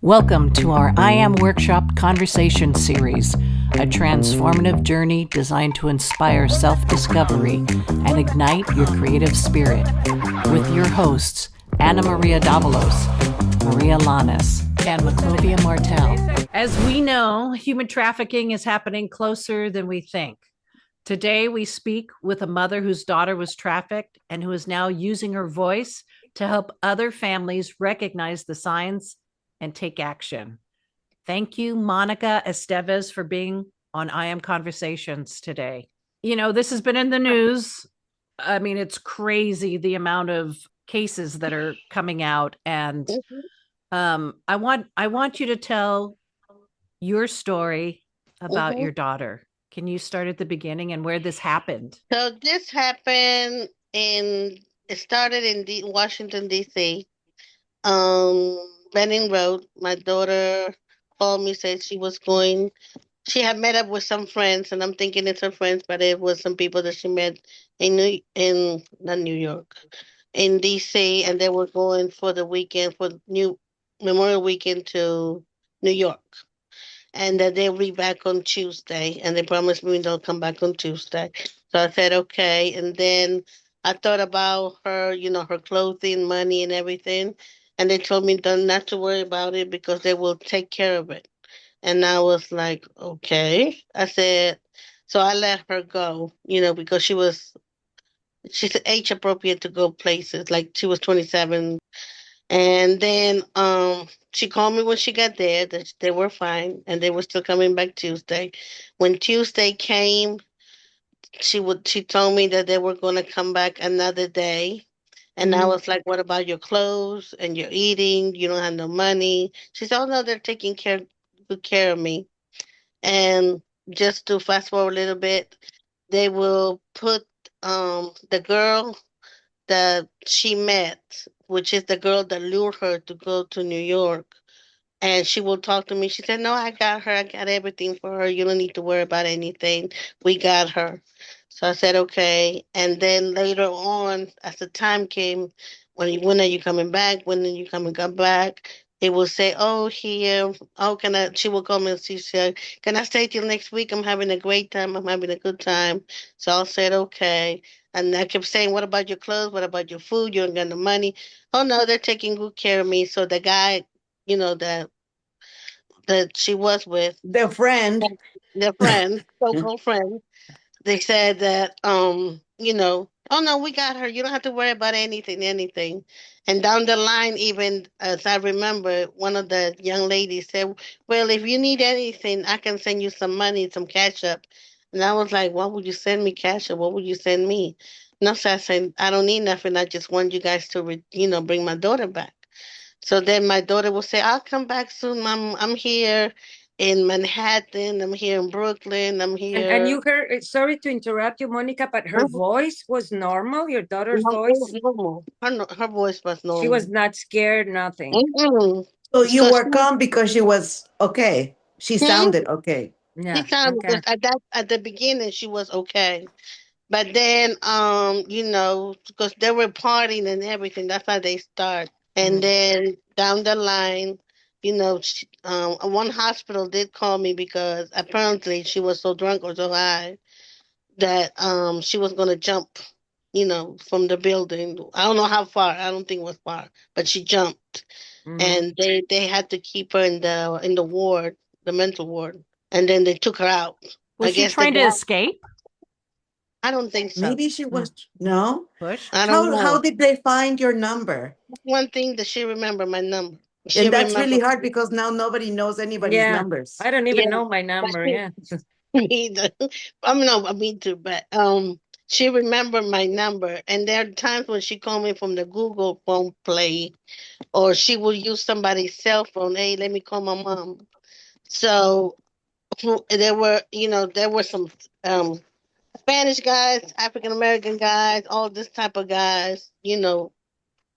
Welcome to our I Am Workshop Conversation Series, a transformative journey designed to inspire self-discovery and ignite your creative spirit. With your hosts, Ana Maria Davalos, Maria Lanes, and Maclovia Martel. As we know, human trafficking is happening closer than we think. Today, we speak with a mother whose daughter was trafficked and who is now using her voice to help other families recognize the signs and take action. Thank you, Monica Estevez, for being on I Am Conversations today. You know, this has been in the news. I mean, it's crazy the amount of cases that are coming out. And I want you to tell your story about your daughter. Can you start at the beginning and where this happened? So this happened it started in Washington, D.C. Benning Road. My daughter called me, said she had met up with some friends, and I'm thinking it's her friends, but it was some people that she met in not New York, in D.C., and they were going for the weekend, for New Memorial Weekend to New York. And that they'll be back on Tuesday, and they promised me they'll come back on Tuesday. So I said okay, and then I thought about her, her clothing, money, and everything, and they told me not to worry about it because they will take care of it. And I was like, okay. I said, so I let her go, because she's age appropriate to go places. Like she was 27, and then she called me when she got there that they were fine and they were still coming back Tuesday. When Tuesday came, she told me that they were going to come back another day. And I was like, "What about your clothes and your eating? You don't have no money." She said, "Oh no, they're taking good care of me." And just to fast forward a little bit, they will put the girl that she met, which is the girl that lured her to go to New York. And she will talk to me. She said, "No, I got her. I got everything for her. You don't need to worry about anything. We got her." So I said, "Okay." And then later on, as the time came, when are you coming back? When are you coming come back? It will say, "Oh, here. Oh, can I?" She will come and she said, "Can I stay till next week? I'm having a great time. I'm having a good time." So I said, "Okay." And I kept saying, "What about your clothes? What about your food? You ain't got no money." "Oh no, they're taking good care of me." So the guy, that she was with, The friend. their friend, so-called friend, they said that, "Oh no, we got her. You don't have to worry about anything." And down the line, even as I remember, one of the young ladies said, "Well, if you need anything, I can send you some money, some cash up." And I was like, "What would you send me cash up? What would you send me?" No, so I said, "I don't need nothing. I just want you guys to, bring my daughter back." So then my daughter will say, "I'll come back soon. I'm here in Manhattan. I'm here in Brooklyn. I'm And here." you heard, sorry to interrupt you, Monica, but her Mhm. voice was normal, your daughter's No, it was voice. normal. Her voice was She was normal. not scared, nothing. Mm-mm. So you Because were calm because she was okay. She sounded okay. she Yeah, sounded okay. just at the beginning she was okay. But then because they were partying and everything, that's how they start. And Mm. then down the line, one hospital did call me because apparently she was so drunk or so high that she was gonna jump, from the building. I don't know how far. I don't think it was far, but she jumped, Mm-hmm. and they had to keep her in the ward, the mental ward, and then they took her out. I Was she guess the trying to guy. escape? I don't think so. Maybe she Mm. was no. Pushed? I don't How know. did they find your number? One thing that she remember my number. She And that's remember really hard because now nobody knows anybody's Yeah, numbers. I don't yeah, even know my but number. she Yeah. me either. No, I mean too, but she remembered my number, and there are times when she called me from the Google phone play, or she will use somebody's cell phone. "Hey, let me call my mom." So there were some um Spanish guys, African American guys, all this type of guys,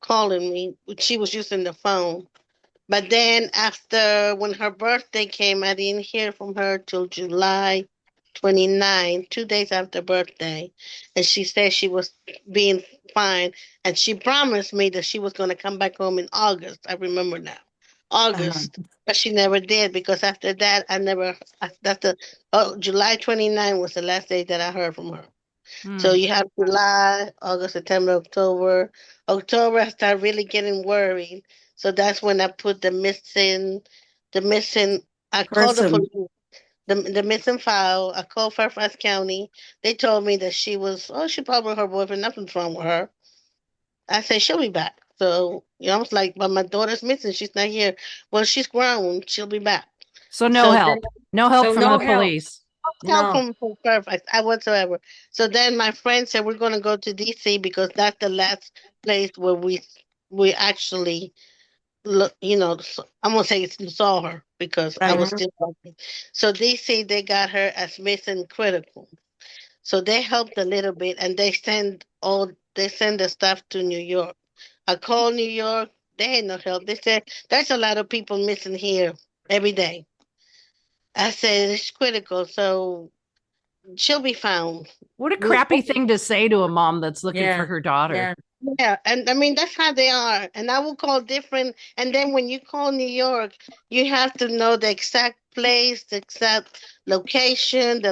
calling me. She was using the phone. But then after when her birthday came, I didn't hear from her till July 29, 2 days after birthday. And she said she was being fine. And she promised me that she was going to come back home in August. I remember now. August, but she never did because after that, July 29 was the last day that I heard from her. So Mm. you have July, August, September, October. October, I started really getting worried. So that's when I put the missing. I called the Person. police, the missing file. I called Fairfax County. They told me that she probably with her boyfriend. Nothing's wrong with her. I said she'll be back. So I was like, but my daughter's missing. She's not here. Well, she's grown. She'll be back. So no So then help. No help So from no the help. police. help No. from Fairfax whatsoever. So then my friend said we're gonna go to DC because that's the last place where we actually look. I'm gonna say saw her because I Right. was Mhm. still working. So DC they got her as missing critical. So they helped a little bit and they send the stuff to New York. I called New York. They had no help. They said there's a lot of people missing here every day. I said it's critical, so she'll be found. What a We, crappy thing to say to a mom that's looking for Yeah. her daughter. Yeah. yeah, and I mean that's how they are. And I will call different. And then when you call New York, you have to know the exact place, the exact location,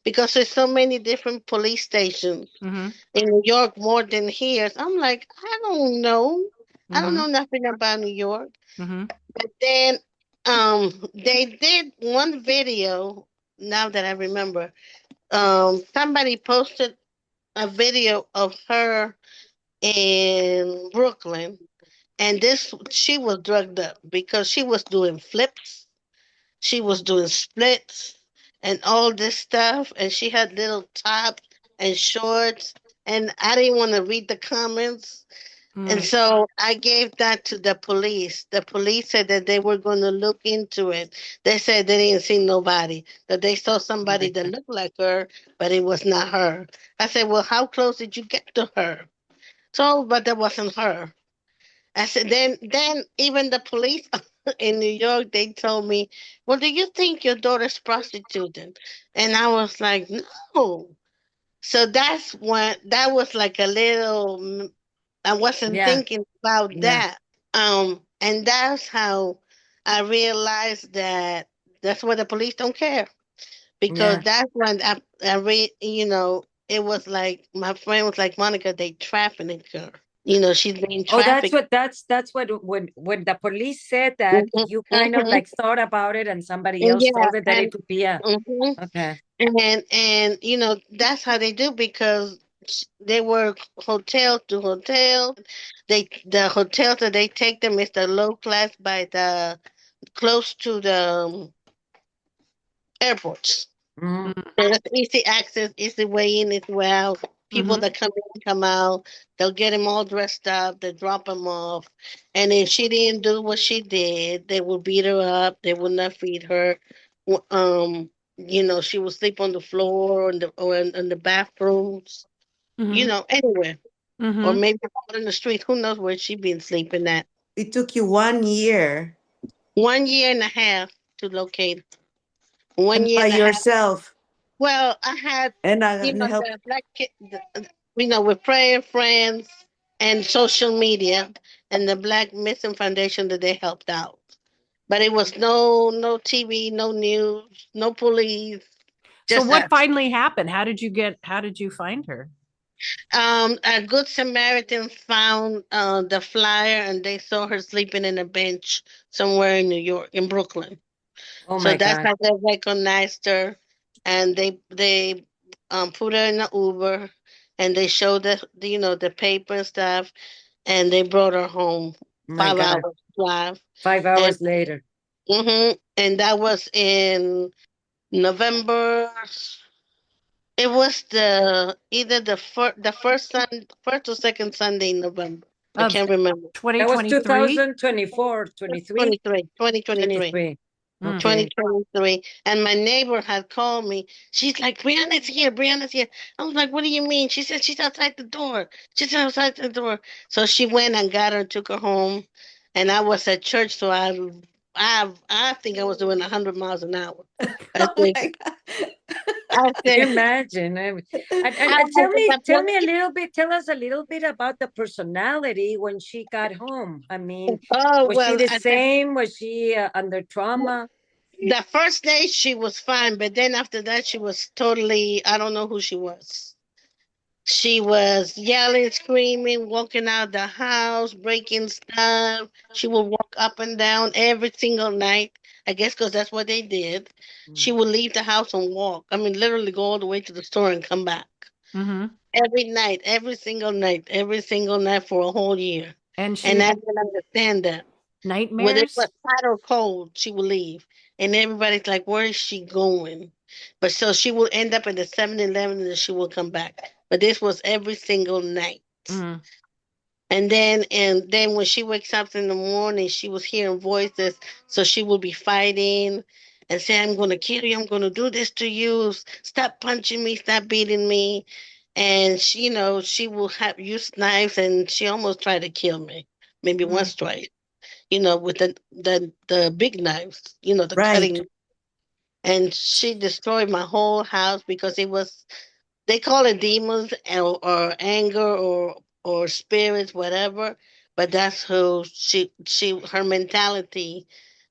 because there's so many different police stations Mm-hmm. in New York more than here. So I'm like, I don't know. I don't Mm-hmm. know nothing about New York. Mm-hmm. But then they did one video, now that I remember. Somebody posted a video of her in Brooklyn, and this she was drugged up because she was doing flips, she was doing splits, and all this stuff, and she had little tops and shorts, and I didn't want to read the comments. And Mm. so I gave that to the police. The police said that they were going to look into it. They said they didn't see nobody, that they saw Oh somebody my that God. looked like her, but it was not her. I said, well, how close did you get to her? So, but that wasn't her. I said, then even the police in New York, they told me, well, do you think your daughter's prostituting? And I was like, no. So that was like a little, I wasn't Yeah. thinking about Yeah. that. And that's how I realized that that's why the police don't care. Because Yeah. that's when it was like my friend was like, Monica, they trafficking her. She's being Oh, that's trafficked. what that's what when the police said that Hmm. you kind of Hmm. like thought about it and somebody else Yeah, told it that it and could be a hmm okay. and that's how they do because they work hotel to hotel. The hotels that they take them is the low class by the close to the airports. Mhm. So that's easy access, easy way in, easy way out. People Mm-hmm. that come in, come out, they'll get him all dressed up, they drop him off. And if she didn't do what she did, they would beat her up, they would not feed her. W- Um, she would sleep on the floor or in the bathrooms, Mm-hmm. anywhere. Or Mm-hmm. maybe out in the street. Who knows where she been sleeping at? It took you 1 year 1 year and a half to locate. One and year by and a half. yourself. Well, I had, And I help. the black kid, with prayer friends and social media and the Black Missing Foundation that they helped out. But it was no TV, no news, no police, So just what us. finally happened? How did you find her? A good Samaritan found the flyer and they saw her sleeping in a bench somewhere in New York, in Brooklyn. Oh So my that's God. how they recognized her, and they put her in an Uber, and they showed the paper and stuff, and they brought her home. My 5 hours God. drive, Five and hours later. and that was in November. It was the first or second Sunday in November. I Of can't remember. That was 2023? 2024, 23, 23, 2023. 23. Mm. Okay. 2023. And my neighbor had called me. She's like, Brianna's here. Brianna's here. I was like, what do you mean? She said, she's outside the door. She's outside the door. So she went and got her, took her home. And I was at church. So I think I was doing 100 miles an hour. I Oh think my God. I said, Imagine. I And was tell us a little bit about the personality when she got home. I mean, oh, was she well, the same? Was she under trauma? the first day she was fine, but then after that, she was totally, I don't know who she was. She was yelling, screaming, walking out the house, breaking stuff. She would walk up and down every single night. I guess because that's what they did. She Mm. would leave the house and walk. I mean, literally go all the way to the store and come back. Mm-hmm. Every night, every single night for a whole year. And And she I didn't understand that. Whether it was nightmares. hot or cold, she would leave. And everybody's like, where is she going? But so she will end up at the 7-Eleven and then she will come back. But this was every single night. Mm. And then when she wakes up in the morning, she was hearing voices. So she will be fighting and say, I'm gonna kill you, I'm gonna do this to you. Stop punching me, stop beating me. And she, she will have use knives and she almost tried to kill me. Maybe Mm. once, twice, with the big knives, the Right. cutting. And she destroyed my whole house because it was, they call it demons or anger or spirits, whatever. But that's who her mentality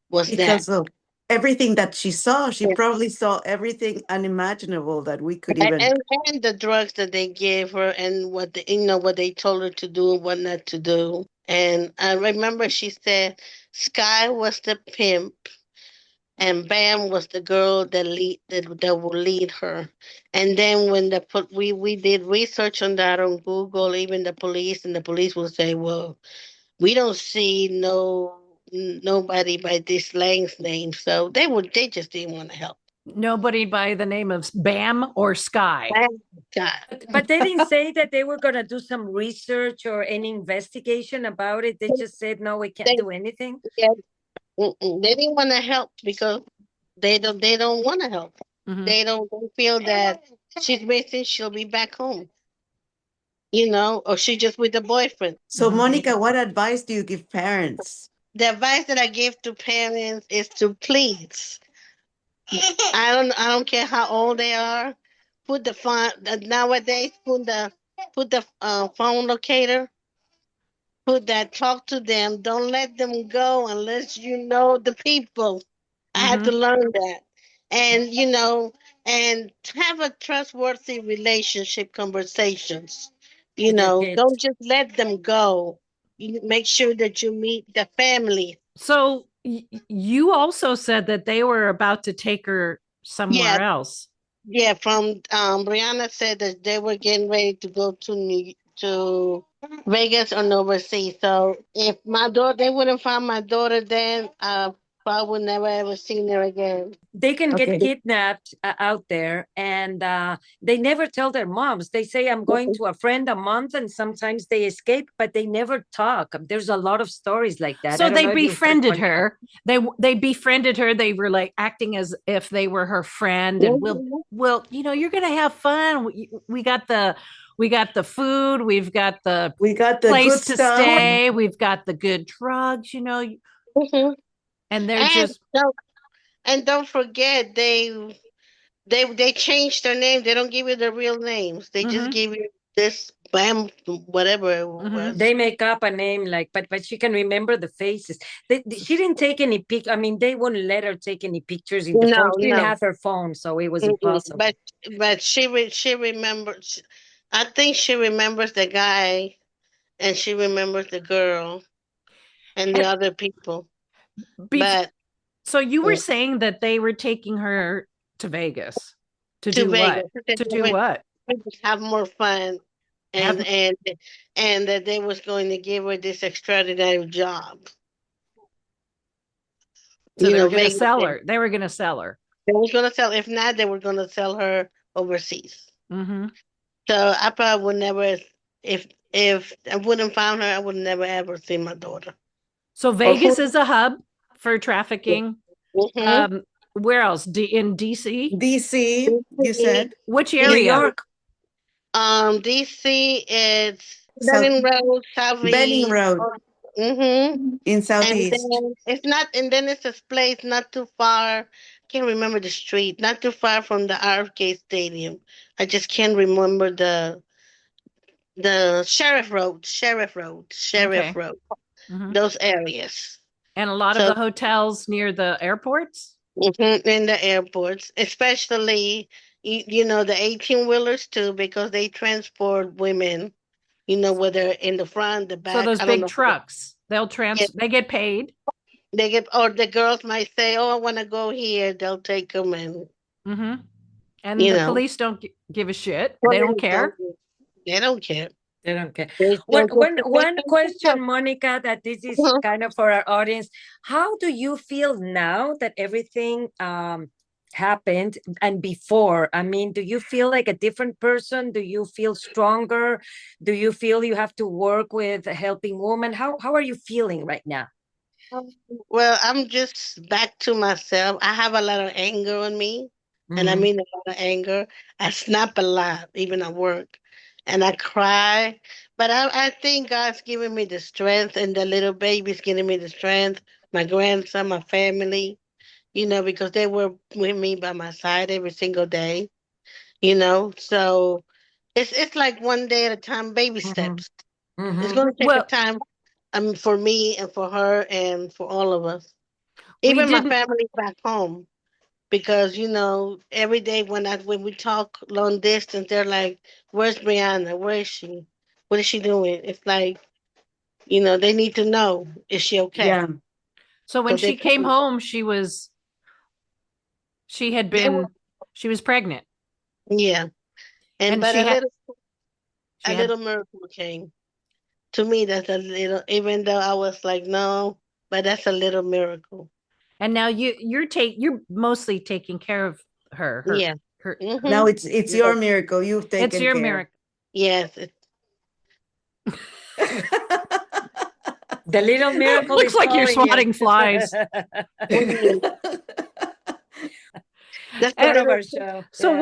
was that. Because of everything that she saw, she probably saw everything unimaginable that we could And, even. and and the drugs that they gave her and what they told her to do and what not to do. And I remember she said Sky was the pimp and Bam was the girl that will lead her. And then when we did research on that on Google, even the police will say, "Well, we don't see nobody by this Lang's name," so they just didn't want to help. Nobody by the name of Bam or Sky. Thank God. But they didn't say that they were going to do some research or any investigation about it. They just said, no, we can't They, do anything. yeah, they didn't want to help because they don't want to help. Mm-hmm. They feel that she's missing. She'll be back home, or she just with a boyfriend. So, Mm-hmm. Monica, what advice do you give parents? The advice that I give to parents is to please. I don't care how old they are. Put the phone nowadays. Put the phone locator. Put that. Talk to them. Don't let them go unless you know the people. I had to Mm-hmm. learn that, and and have a trustworthy relationship conversations. With your kids. Don't just let them go. You make sure that you meet the family. So you also said that they were about to take her Yeah, somewhere else. yeah. From Brianna said that they were getting ready to go to Vegas or overseas. So if they wouldn't find my daughter, then probably would never ever seen her again. They can get Okay. kidnapped out there, and they never tell their moms. They say, I'm going to a friend a month, and sometimes they escape, but they never talk. There's a lot of stories like that. I So don't they know if you heard befriended one. her. They befriended her. They were like acting as if they were her friend, and we'll you're gonna have fun. We got the food. We've got the We got the place good to stuff. stay. We've got the good drugs. Mhm. And they're And just don't forget they changed their name. They don't give you the real names. They just mm-hmm, give you this Bam whatever it mm-hmm. was. They make up a name like, but she can remember the faces. She didn't take any pic. I mean, they wouldn't let her take any pictures in the No, phone. She didn't no. have her phone, so it was Mm-mm. impossible. But she remembers. I think she remembers the guy, and she remembers the girl and the And other people. bef- But so you were mm, saying that they were taking her to Vegas to to do Vegas, what? because To they do went what? to have more fun, and Have and and that they was going to give her this extraordinary job. so they were going to Vegas. sell her. They were going to sell her. They was gonna sell. If not, they were gonna sell her overseas. Mm-hmm. So I probably would never, if I wouldn't found her, I would never ever see my daughter. So Or who? Vegas is a hub for trafficking. Mm-hmm. Where else? In DC? DC, you said? Which New area? York. DC, it's South Benning Road, Benning Southeast. Road. Mm-hmm. in And Southeast. then it's not, and then it's a place not too far. I can't remember the street. Not too far from the RFK Stadium. I just can't remember the Sheriff Okay. Road. Hmm. Those areas. And a lot of So the hotels near the airports. in the airports, especially the 18-wheelers too, because they transport women. Whether in the front, the So back. those I don't big know. trucks, Yeah, they get paid. they get, or the girls might say, "Oh, I want to go here." They'll take them, and Hmm. And you the know, police don't give a shit. They don't police don't. care. They don't care. They don't care. They One, still get one, to make one them question, help. Monica, that this is kind of for our audience. How do you feel now that everything happened and before? I mean, do you feel like a different person? Do you feel stronger? Do you feel you have to work with a helping woman? How are you feeling right now? Well, I'm just back to myself. I have a lot of anger on me, and I Hmm. mean a lot of anger. I snap a lot, even at work, and I cry. But I think God's giving me the strength, and the little baby's giving me the strength. My grandson, my family, because they were with me by my side every single day. So it's like one day at a time, baby Hmm. steps. It's Hmm. going to take a Well, time, for me and for her and for all of us. we Even my didn't. family back home, because every day when we talk long distance, they're like, "Where's Brianna? Where is she? What is she doing?" It's like, they need to know, is she okay? Yeah. So when Because she came home, she had they were, been, she was pregnant, yeah, and and but she had, a she had, little miracle came to me. That's a little, even though I was like, no, but that's a little miracle. and now you're mostly taking care of her, Yeah. her. Mm-hmm. Now it's Yes. your miracle. You've It's taken your care. miracle. Yes. The little miracle Looks is like you're calling you. swatting flies. Mhm. That's a Part And of little. our show. so Yeah.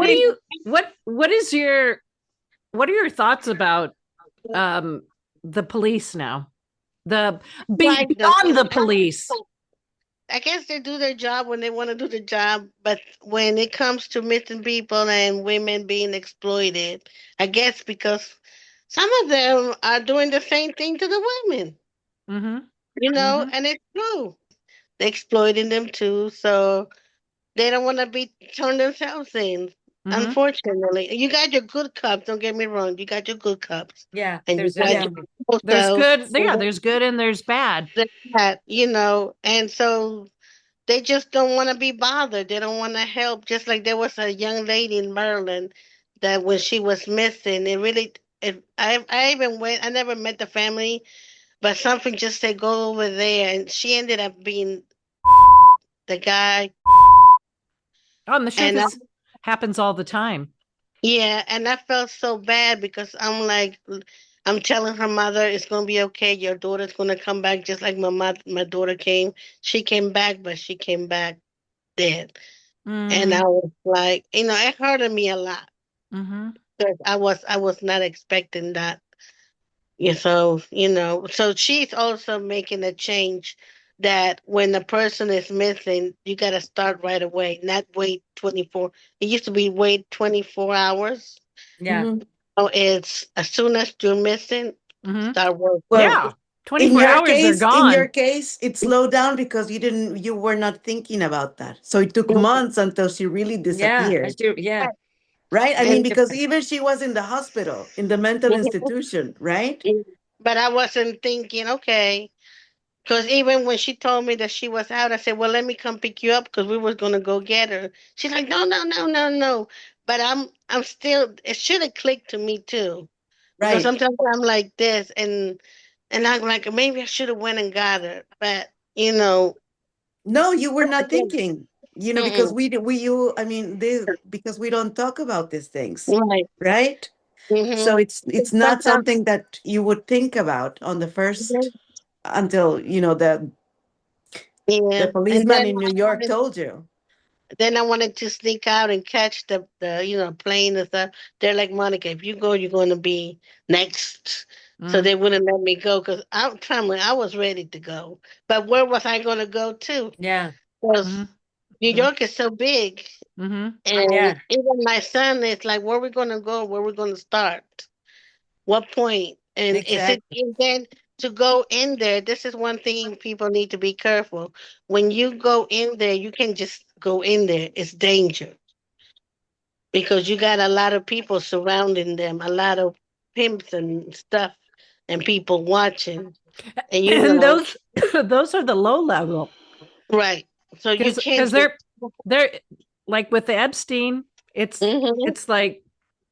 what is your, what are your thoughts about um the police now? The Like them. beyond the police. I guess they do their job when they want to do the job, but when it comes to missing people and women being exploited, I guess because some of them are doing the same thing to the women, Mm-hmm. Hmm. and it's true. They're exploiting them too, so they don't want to be turned themselves in. Mm-hmm. Unfortunately, you got your good cops. Don't get me wrong. You got your good cops, Yeah. and you There's got yeah. your people. There's So good, yeah, there's good and there's bad. that, and so they just don't want to be bothered. They don't want to help. Just like there was a young lady in Maryland that when she was missing, it really. I even went. I never met the family, but something just said go over there, and she ended up being the guy. On the show, And this happens all the time. yeah, and I felt so bad because I'm like, I'm telling her mother it's gonna be okay. Your daughter's gonna come back just like my daughter came. She came back, but she came back dead. And I Mm, was like, it hurted me a lot mm-hmm. because I was not expecting that. Yeah, so she's also making a change that when a person is missing, you got to start right away, not wait 24. It used to be wait 24 hours. Yeah. Mhm. So it's as soon as you're missing, Mm-hmm. start working. Well, Yeah. 24 hours, they're in your gone. case, it slowed down because you were not thinking about that. So it took Mhm. months until she really Yeah. I disappeared, do. Yeah. right? I mean, And because even she was in the hospital, in the mental institution, right? but I wasn't thinking, okay. Because even when she told me that she was out, I said, "Well, let me come pick you up because we was gonna go get her." She's like, "No, no, no, no, no." But I'm still. It should have clicked to me too, because Right. sometimes I'm like this, and I'm like, maybe I should have went and got her, but No, you were not again, thinking, because mm-mm, I mean, because we don't talk about these things, right, right? mm-hmm. So it's not Sometimes, something that you would think about on the first until, the yeah, and policeman in New York told you. then I wanted to sneak out and catch the plane and stuff. They're like, Monica, if you go, you're going to be next. so they wouldn't let me go because I was ready to go. But where was I going to go to? Yeah. Because Mhm. New York is so big, Mhm. and Yeah. even my son is like, "Where we going to go? Where we going to start? What point?" And is it Exactly. and then to go in there? This is one thing people need to be careful. When you go in there, you can just go in there. It's danger because you got a lot of people surrounding them, a lot of pimps and stuff, and people watching. And And those are the low level, right. So you can't because just. they're like with the Epstein, it's Hmm. it's like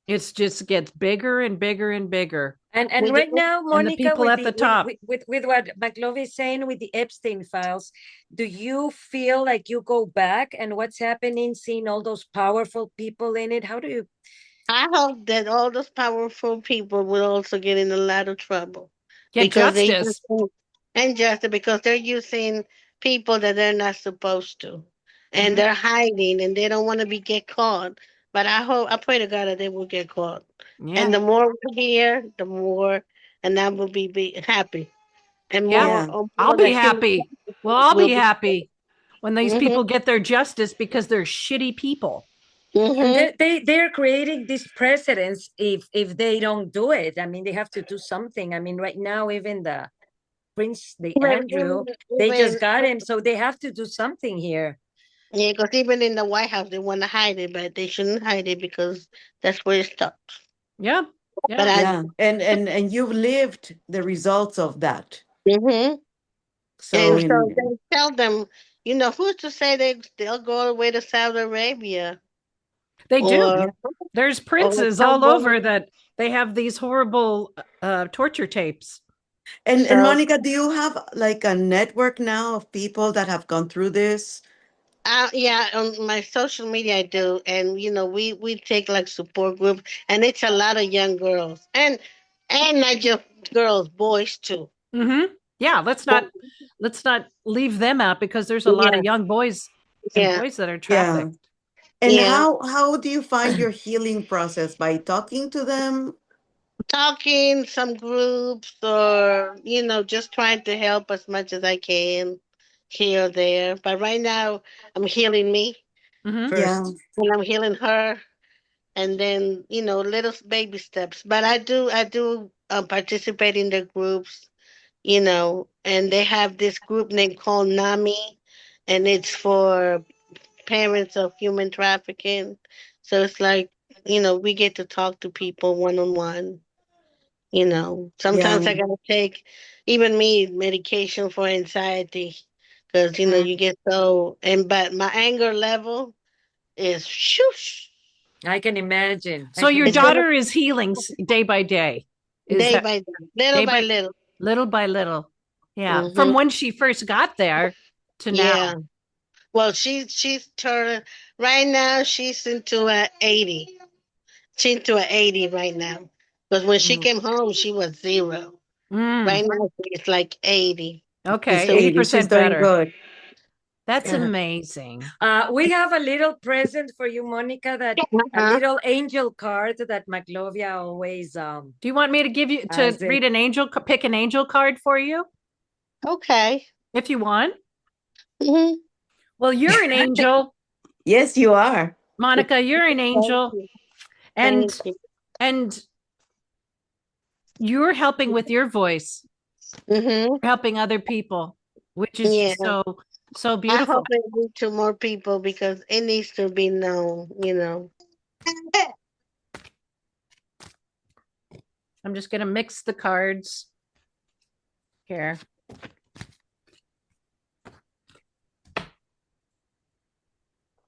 it's just gets bigger and bigger and bigger, And With the, right now, and the Monica, people with at the the top. with what McLovey is saying with the Epstein files, do you feel like you go back and what's happening, seeing all those powerful people in it? How do you? I hope that all those powerful people will also get in a lot of trouble Get because they justice. using injustice because they're using people that they're not supposed to, and Mhm. they're hiding and they don't want to be get caught. But I pray to God that they will get caught. And Yeah. the more we hear, the more, and I will be happy, and Yeah. more, Yeah. I'll more be that happy. Well, I'll will be be. happy when these Hmm. people get their justice because they're shitty people. And Hmm. they're creating these precedents if they don't do it. I mean, they have to do something. I mean, right now, even the Prince, the Even, Andrew, they just even, got him, so they have to do something here. yeah, because even in the White House, they want to hide it, but they shouldn't hide it because that's where it stops. Yeah. But Yeah. I, Yeah. And you've lived the results of that. hmm So and so in they tell them, who's to say they'll go all the way to Saudi Arabia They do. or yeah. There's or princes all over somewhere. that they have these horrible torture tapes. And So, Monica, do you have like a network now of people that have gone through this? yeah, on my social media I do, and we take like support group, and it's a lot of young girls, and not just girls, boys too. Mm-hmm. Yeah, But let's not leave them out because there's a lot yeah, of young boys and yeah, boys that are Yeah. trafficked. And yeah. how do you find your healing process? By talking to them? Talking some groups or just trying to help as much as I can here or there. But right now I'm healing me Mm-hmm. Yeah. First. and I'm healing her, and then little baby steps. But I do participate in the groups, and they have this group named called NAMI, and it's for parents of human trafficking. So it's like we get to talk to people one on one. Yeah. Sometimes I gotta take, even me, medication for anxiety because Mm, you get so, but my anger level is shoosh. I can imagine. I So can your It's gonna imagine. daughter is healing day by day. Is day that by day, little day by by little. little by little? Yeah, from Hmm. when she first got there to Yeah. now. Well, she's turning right now. She's into a 80. She's into a 80 right now. Because when she Mm. came home, she was 0. Mm, Right now, she's like 80. And okay, so we, 80. She's 80% doing better. good. That's uh, amazing. We have a little present for you, Monica, that a uh-huh. little angel card that Maclovia always Do you want me to give you to has it. read pick an angel card for you Okay. if you want? Hmm. Well, you're an angel, Yes, you are. Monica. You're an Thank angel, you. and Thank you. and you're helping with your voice, Hmm. helping other people, which is Yeah. just so I beautiful. hope it reach to more people because it needs to be known. I'm just gonna mix the cards here.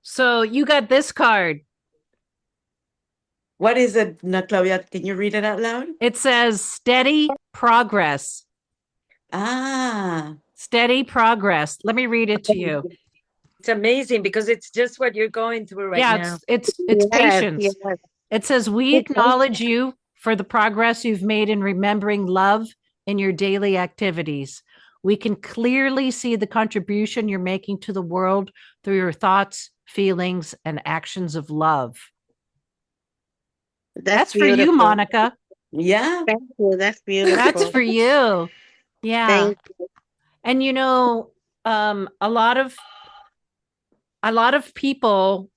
So you got this card. What is it, Claudia? Can you read it out loud? It says steady progress. Ah, Steady progress. Let me read it to you. It's amazing because it's just what you're going through right Yeah, now. it's Yes, patience. yes. It says we Okay. acknowledge you for the progress you've made in remembering love in your daily activities. We can clearly see the contribution you're making to the world through your thoughts, feelings, and actions of love. That's That's for you, beautiful. Monica. Yeah. Thank you. That's beautiful. That's for you. Yeah. Thank And you know, a lot of people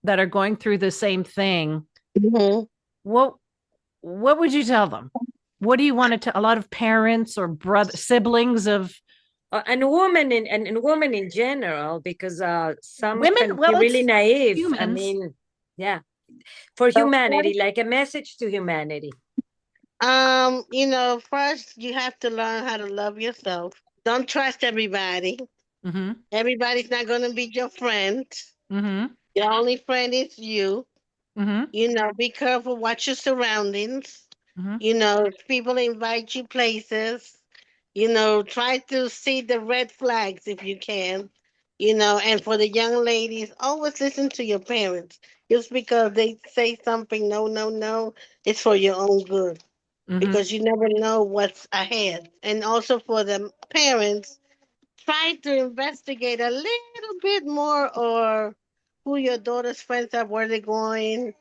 that are going through the same thing, you. what would you tell them? What do you want to tell a lot of parents or siblings of and women and women in general, because some women? can Well, be really it's naive. I humans. mean, yeah, for humanity, like a message to humanity. First you have to learn how to love yourself. Don't trust everybody. Mm-hmm. Everybody's not going to be your friend. Mm-hmm. Your only friend is you. Mm-hmm. Be careful. Watch your surroundings. Mm-hmm. If people invite you places, try to see the red flags if you can. And for the young ladies, always listen to your parents. Just because they say something, no, no, no, it's for your own good. Mm-hmm. Because you never know what's ahead. And also for the parents, try to investigate a little bit more or who your daughter's friends are, where they're going,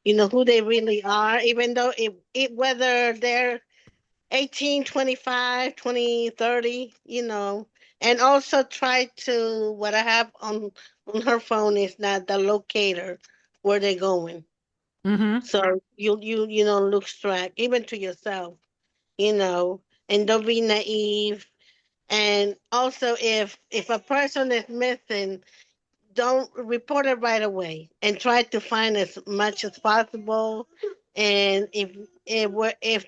who they really are, even though whether they're 18, 25, 20, 30, and also try to, what I have on her phone is not the locator where they're going. Mm-hmm. So you look track, even to yourself, and don't be naive. And also, if a person is missing, don't report it right away and try to find as much as possible. And if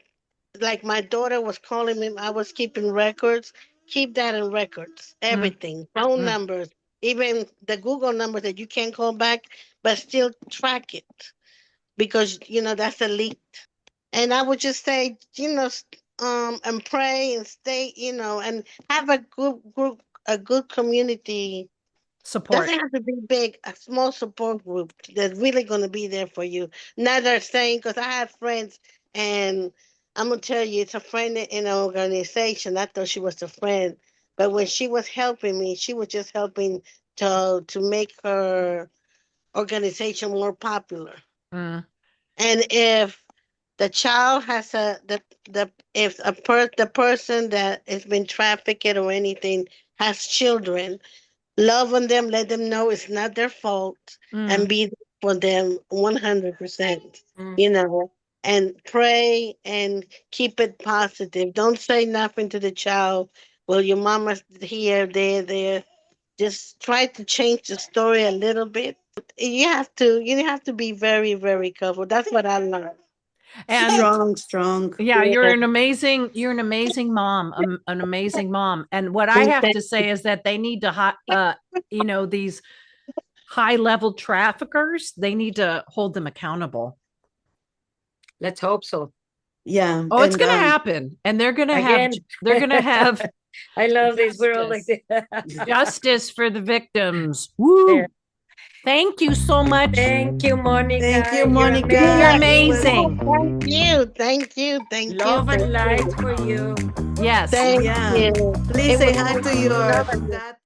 like my daughter was calling me, I was keeping records. Keep that in records. Everything, phone Mm. numbers, even the Google numbers that you can't call back, but still track it because that's a leak. And I would just say, and pray and stay, and have a good group, a good community. Support. Doesn't have to be big, a small support group that's really going to be there for you. Not they're saying, because I have friends, and I'm going to tell you, it's a friend in an organization. I thought she was a friend, but when she was helping me, she was just helping to make her organization more popular. Mm. And if the child has the if the person that has been trafficked or anything has children, love on them, let them know it's not their fault, and Mm. be there for them 100%, Mm. and pray and keep it positive. Don't say nothing to the child. Well, your mama's here, there. Just try to change the story a little bit. You have to be very, very careful. That's what I learned. And Strong. yeah, Yeah. you're an amazing mom, an amazing mom. And what I And have to say is that they need to these high level traffickers, they need to hold them accountable. Let's hope so. Yeah. Oh, it's And going to happen, and they're going to Again. have I love this. We're all like justice. this. Justice for the victims. Woo! Yeah. Thank you so much. Thank you, Monica. Thank you, You're Monica. You're amazing. amazing. thank you, thank you, thank Love you, and thank light you, for you. Yes. thank Yeah. you. Please It say was hi to nice your knowing you. dad.